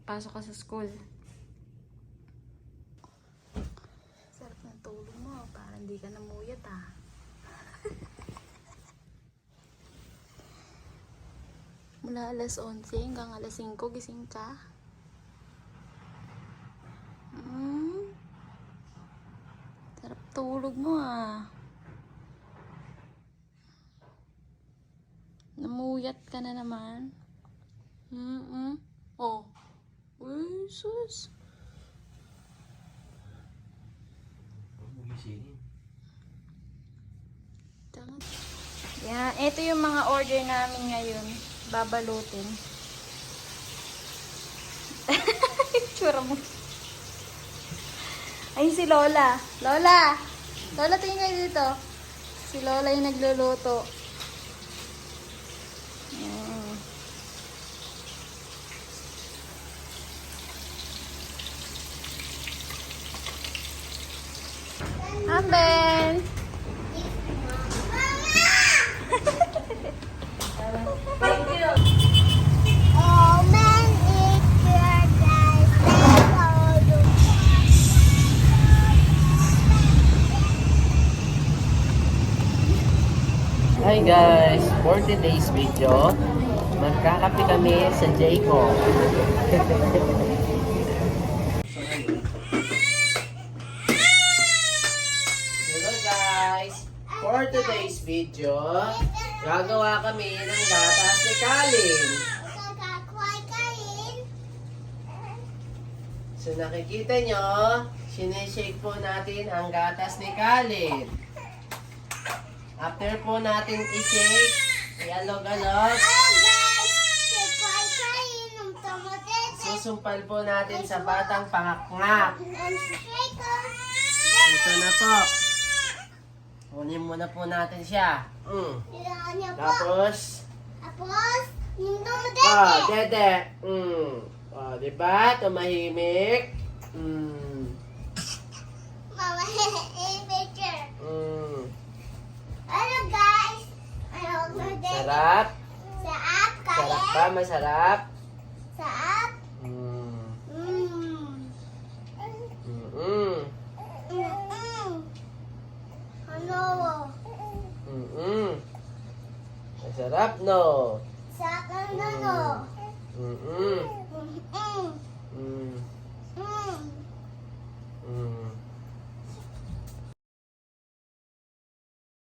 pasok ka sa school. Sarap ng tulog mo. Parang hindi ka namuyat ah. Mula alas 11 hanggang alas 5 gising ka. Sarap tulog mo ah. Namuyat ka na naman. Oh. Uy, sus. Yan, ito yung mga order namin ngayon. Babalutin. Tsura mo. Ay, si Lola. Lola! Lola, tingin kayo dito. Si Lola yung nagluluto. Amben! Hi guys! For today's video, magkakape kami sa Jayco. Hello guys! For today's video, gagawa kami ng gatas ni Kalin. So nakikita nyo, sinishake po natin ang gatas ni Kalin. After po natin i-shake, i-alog-alog, susumpal po natin sa batang pangakngak. Ito na po. Kunin muna po natin siya. Tapos, dede. Diba? Tumahimik. Mama, picture. Ano guys? Ano Sarap. Saap kaya? Sarap ba? Masarap? Saap? Ano? Masarap, no? Saap ano? Mm.